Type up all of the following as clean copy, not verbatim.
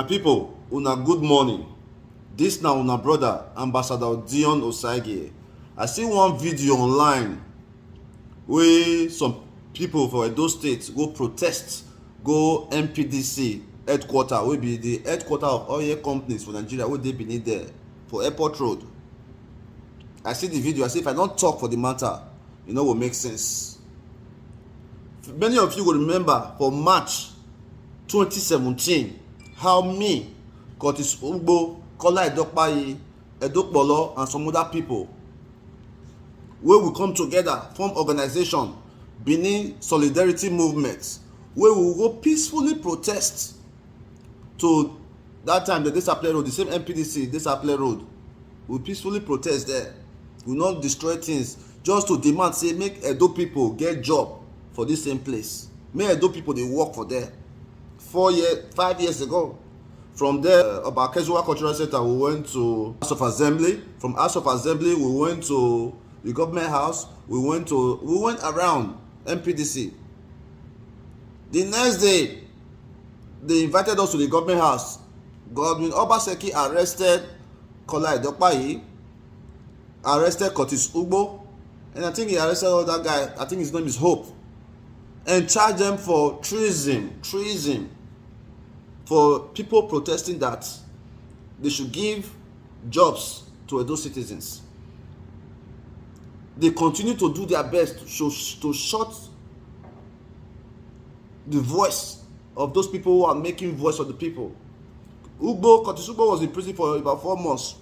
My people, una good morning. This na una brother, Ambassador Dion Osagie. I see one video online where some people for Edo State go protest, go MPDC headquarter, wey be the headquarter of oil companies for Nigeria, wey dey beneath there for Airport Road. I see the video, I say if I don't talk for the matter, e no go make sense. Many of you will remember for March 2017 how me, Ugbo, Kola Edokpayi, Edokpolo, and some other people wey we come together form organization Benin Solidarity Movement, wey we go peacefully protest to that time the Desaple Road, the same MPDC Desaple Road. We peacefully protest there. We not destroy things just to demand say make Edo people get job for this same place. Make Edo people dey work for there. 5 years ago. From there, about Casual Cultural Center, we went to House of Assembly. From House of Assembly, we went to the government house. We went around MPDC. The next day, they invited us to the government house. Godwin Obaseki arrested Kola Edokpayi, arrested Ugbo, and I think he arrested another guy. I think his name is Hope, and charged them for treason. For people protesting that they should give jobs to Edo citizens. They continue to do their best to shut the voice of those people who are making voice of the people. Ugbo was in prison for about 4 months.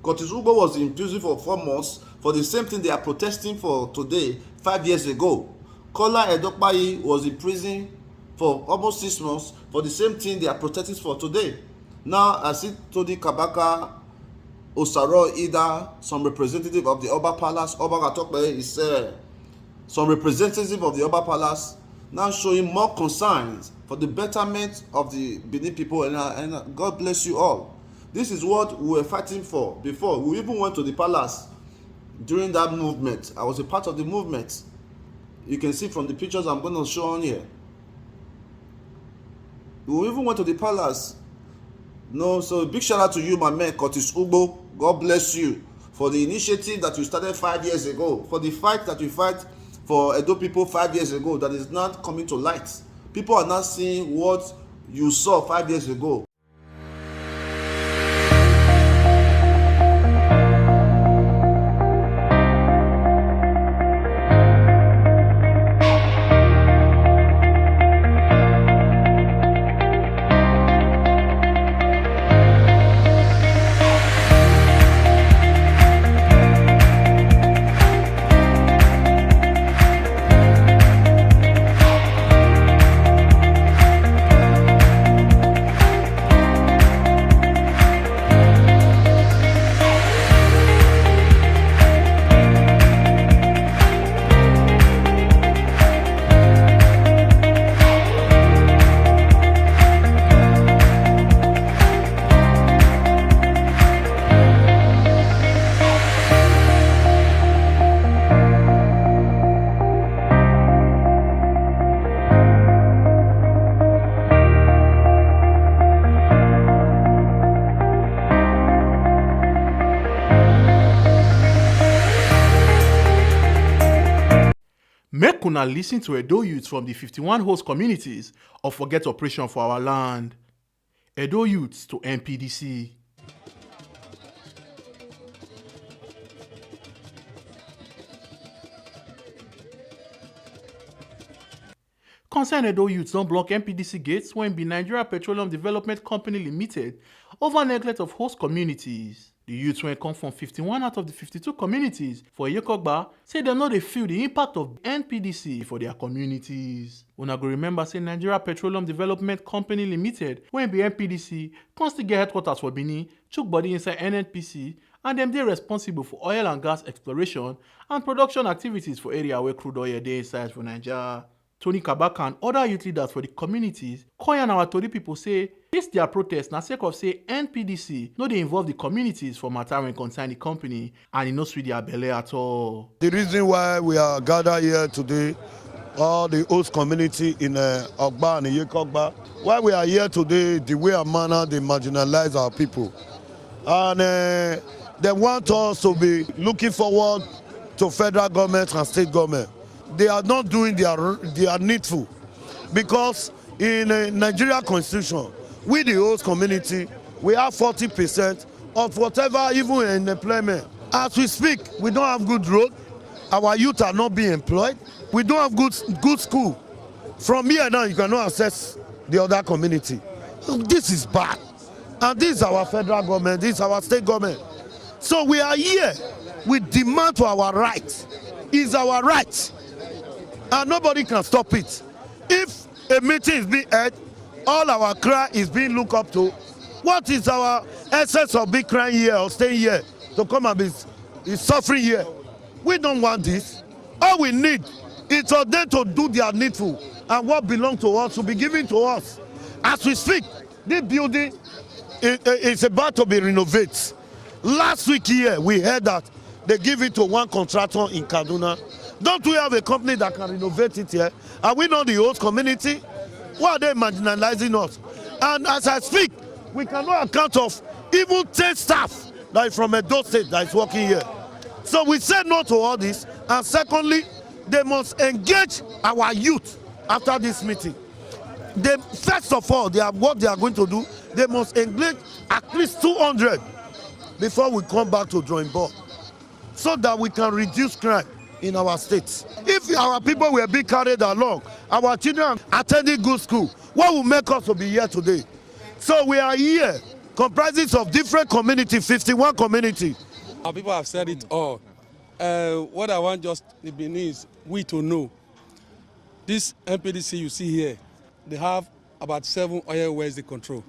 Ugbo was in prison for 4 months for the same thing they are protesting for today, 5 years ago. Kola Edokpayi was in prison for almost 6 months for the same thing they are protesting for today. Now I see Tony Kabaka, Osaro Ida, some representative of the Oba Palace, Oba Edokpayi is some representative of the Oba Palace now showing more concerns for the betterment of the Benin people, and God bless you all. This is what we were fighting for before. We even went to the palace during that movement. I was a part of the movement. You can see from the pictures I'm going to show on here. We even went to the palace. No, so big shout out to you, my man, Ugbo. God bless you for the initiative that you started 5 years ago, for the fight that you fight for Edo people 5 years ago that is not coming to light. People are not seeing what you saw 5 years ago. Make una listen to Edo youths from the 51 host communities of Forget Operation for Our Land. Edo youths to MPDC. Concerned Edo youths don't block MPDC gates when be Nigeria Petroleum Development Company Limited over neglect of host communities. The youths when come from 51 out of the 52 communities for Yekogba say they know they feel the impact of NPDC for their communities. Una go remember say Nigeria Petroleum Development Company Limited when be NPDC constantly get headquarters for Benin, chook body inside NNPC, and them they responsible for oil and gas exploration and production activities for area where crude oil dey inside for Nigeria. Tony Kabaka and other youth leaders for the communities call and our Tori people say this their protest na sake of say NPDC no dey involve the communities for matter when concern the company and e no sweet their belle at all. The reason why we are gathered here today all the host community in Ugbo and Yekogba. Why we are here today, the way and manner they marginalize our people. And they want us to be looking forward to federal government and state government. They are not doing their needful. Because in Nigeria constitution, we the host community, we have 40% of whatever, even in employment. As we speak, we don't have good road. Our youth are not being employed. We don't have good school. From here now, you cannot access the other community. This is bad. And this is our federal government, this is our state government. So we are here. We demand for our rights. It's our right. And nobody can stop it. If a meeting is being held, all our cry is being looked up to. What is our essence of being crying here or staying here to come and be suffering here? We don't want this. All we need is for them to do their needful, and what belongs to us will be given to us. As we speak, this building is about to be renovated. Last week here, we heard that they give it to one contractor in Kaduna. Don't we have a company that can renovate it here? Are we not the host community? Why are they marginalizing us? And as I speak, we cannot account of even 10 staff that is from Edo State that is working here. So we say no to all this. And secondly, they must engage our youth after this meeting. First of all, what they are going to do, they must engage at least 200 before we come back to drawing board, so that we can reduce crime in our states. If our people were being carried along, our children attending good school, what will make us to be here today? So we are here, comprising of different communities, 51 communities. Our people have said it all. What I want just the Benin we to know. This MPDC you see here, they have about 7 oil wells they control.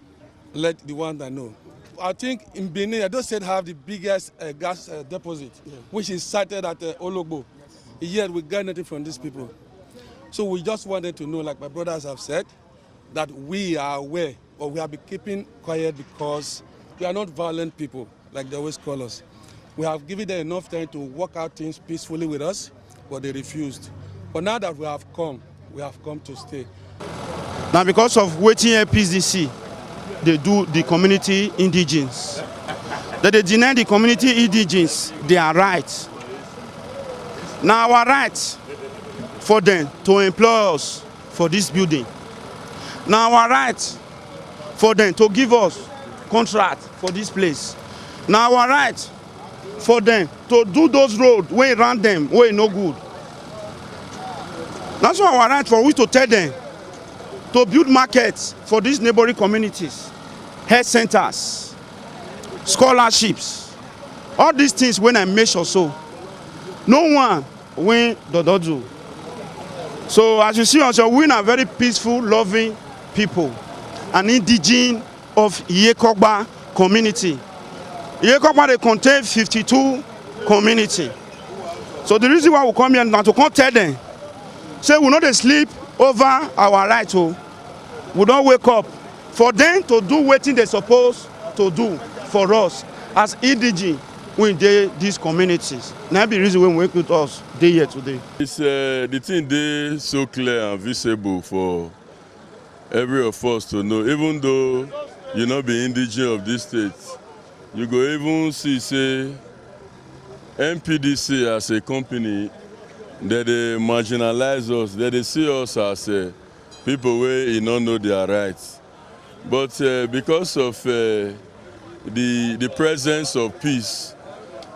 Let the one that know. I think in Benin, Edo State have the biggest gas deposit, which is sited at Ugbo. Yet we get nothing from these people. So we just wanted to know, like my brothers have said, that we are aware, but we have been keeping quiet because we are not violent people, like they always call us. We have given them enough time to work out things peacefully with us, but they refused. But now that we have come to stay. Now because of waiting PCC, they do the community indigenous. That they deny the community indigenous their rights. Now our right for them to employ us for this building. Now our right for them to give us contract for this place. Now our right for them to do those roads where around them where no good. That's why our right for we to tell them to build markets for these neighboring communities, health centers, scholarships, all these things when I measure so. No one win the do. So as you see also, we are very peaceful, loving people, an indigenous of Yekogba community. Yekogba they contain 52 community. So the reason why we come here now to come tell them, say we not sleep over our right. We don't wake up for them to do what they supposed to do for us as indigenous in these communities. Now be the reason when we wake with us day here today. It's the thing they so clear and visible for every of us to know. Even though you not be indigenous of this state, you go even see say MPDC as a company that they marginalize us, that they see us as people where don't know their rights. But because of the presence of peace,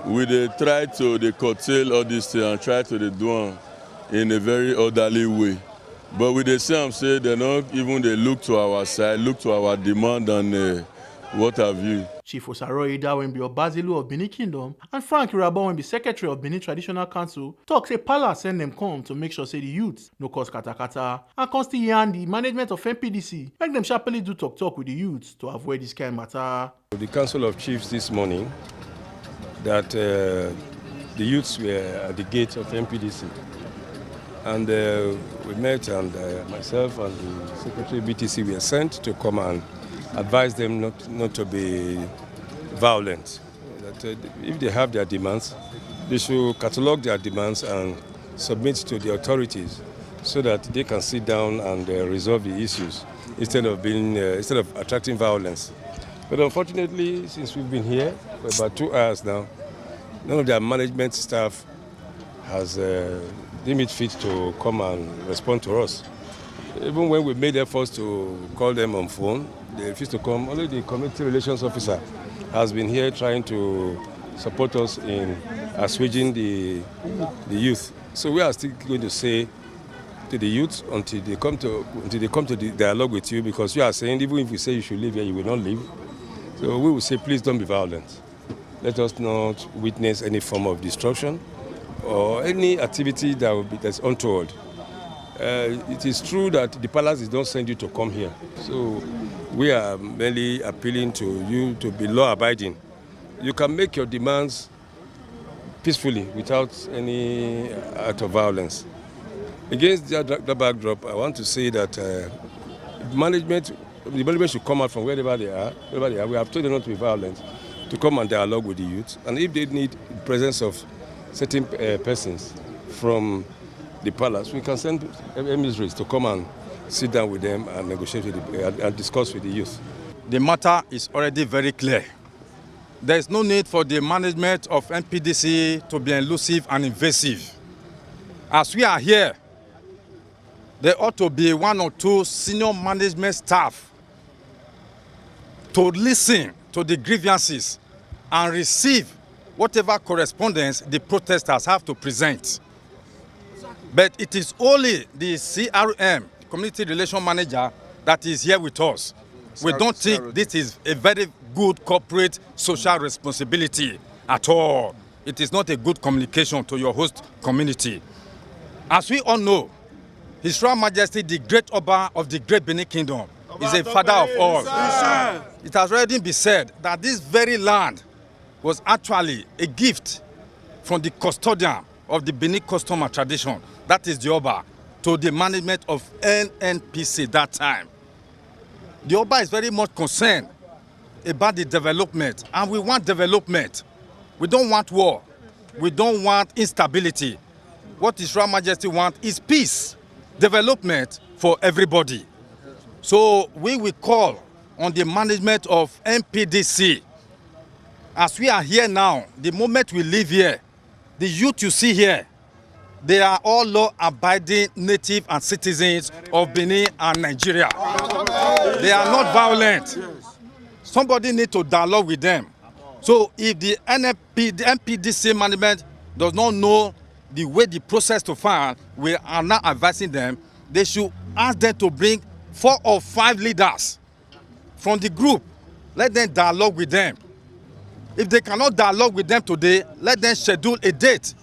we try to curtail all this thing and try to do it in a very orderly way. But with the same say they not even they look to our side, look to our demand and what have you. Chief Osaro Ida when be Obazilu of Benin Kingdom and Frank Irabon when be Secretary of Benin Traditional Council talk say Palace send them come to make sure say the youths no cause kata and constantly yarn the management of MPDC make them sharply do talk with the youths to avoid this kind of matter. The Council of Chiefs this morning that the youths were at the gate of MPDC and we met and myself and the Secretary BTC were sent to come and advise them not to be violent. That if they have their demands, they should catalog their demands and submit to the authorities so that they can sit down and resolve the issues instead of attracting violence. But unfortunately, since we've been here for about 2 hours now, none of their management staff has deemed it fit to come and respond to us. Even when we made efforts to call them on phone, they refused to come. Only the community relations officer has been here trying to support us in assuaging the youth. So we are still going to say to the youth until they come to the dialogue with you, because you are saying even if we say you should leave here, you will not leave. So we will say, please don't be violent. Let us not witness any form of destruction or any activity that's untoward. It is true that the palace did not send you to come here. So we are merely appealing to you to be law-abiding. You can make your demands peacefully without any act of violence. Against that backdrop, I want to say that the management should come out from wherever they are. We have told them not to be violent, to come and dialogue with the youth. And if they need the presence of certain persons from the palace, we can send emissaries to come and sit down with them and negotiate with and discuss with the youth. The matter is already very clear. There is no need for the management of MPDC to be elusive and invasive. As we are here, there ought to be 1 or 2 senior management staff to listen to the grievances and receive whatever correspondence the protesters have to present. But it is only the CRM, Community Relation Manager, that is here with us. We don't think this is a very good corporate social responsibility at all. It is not a good communication to your host community. As we all know, His Royal Majesty, the Great Oba of the Great Benin Kingdom, is a father of all. It has already been said that this very land was actually a gift from the custodian of the Benin custom and tradition, that is the Oba, to the management of NNPC that time. The Oba is very much concerned about the development, and we want development. We don't want war. We don't want instability. What His Royal Majesty wants is peace, development for everybody. So we will call on the management of MPDC. As we are here now, the moment we leave here, the youth you see here, they are all law-abiding native and citizens of Benin and Nigeria. They are not violent. Somebody needs to dialogue with them. So if the MPDC management does not know the way the process to file, we are now advising them, they should ask them to bring 4 or 5 leaders from the group. Let them dialogue with them. If they cannot dialogue with them today, let them schedule a date.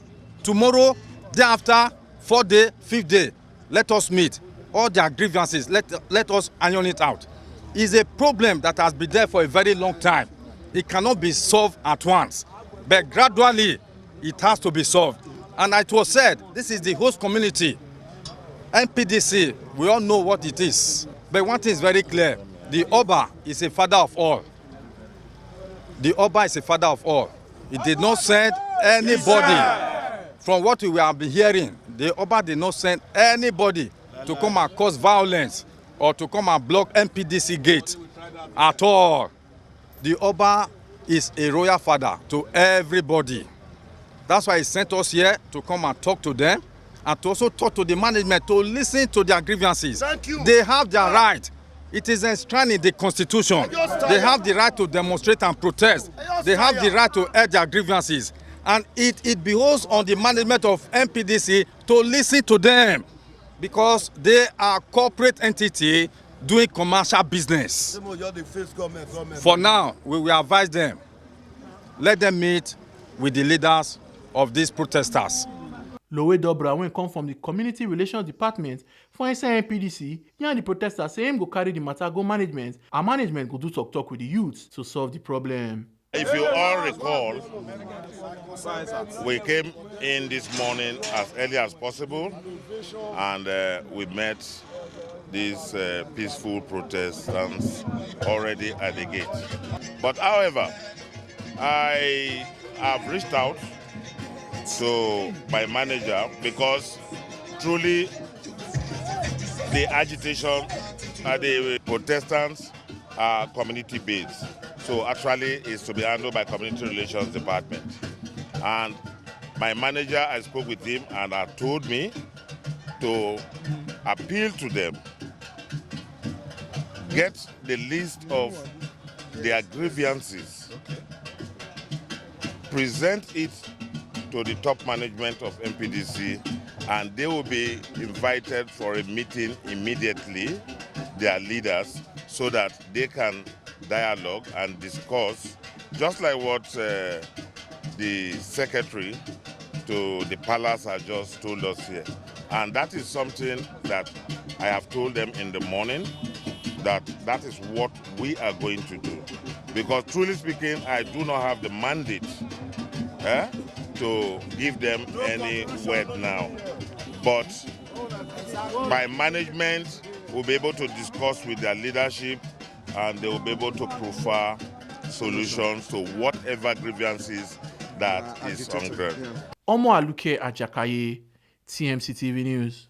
Tomorrow, day after, 4th day, 5th day, let us meet. All their grievances, let us iron it out. It's a problem that has been there for a very long time. It cannot be solved at once, but gradually, it has to be solved. And it was said, this is the host community. MPDC, we all know what it is. But one thing is very clear, the Oba is a father of all. The Oba is a father of all. He did not send anybody. From what we have been hearing, the Oba did not send anybody to come and cause violence or to come and block MPDC gate at all. The Oba is a royal father to everybody. That's why he sent us here to come and talk to them and to also talk to the management to listen to their grievances. Thank you. They have their right. It is enshrined in the Constitution. They have the right to demonstrate and protest. They have the right to air their grievances. And it behoves on the management of MPDC to listen to them because they are a corporate entity doing commercial business. For now, we will advise them. Let them meet with the leaders of these protesters. Lowe Dobra, when come from the Community Relations Department for NPDC, and the protesters say him go carry the matter go management, and management go do talk with the youths to solve the problem. If you all recall, we came in this morning as early as possible and we met these peaceful protestants already at the gate. But however, I have reached out to my manager because truly the agitation, the protestants are community-based. So actually, it's to be handled by Community Relations Department. And my manager, I spoke with him and told me to appeal to them, get the list of their grievances, present it to the top management of MPDC, and they will be invited for a meeting immediately, their leaders, so that they can dialogue and discuss, just like what the secretary to the palace has just told us here. And that is something that I have told them in the morning, that is what we are going to do. Because truly speaking, I do not have the mandate to give them any word now. But my management will be able to discuss with their leadership, and they will be able to prefer solutions to whatever grievances that is on ground. Omo Aluke Ajakaye, TMC TV News.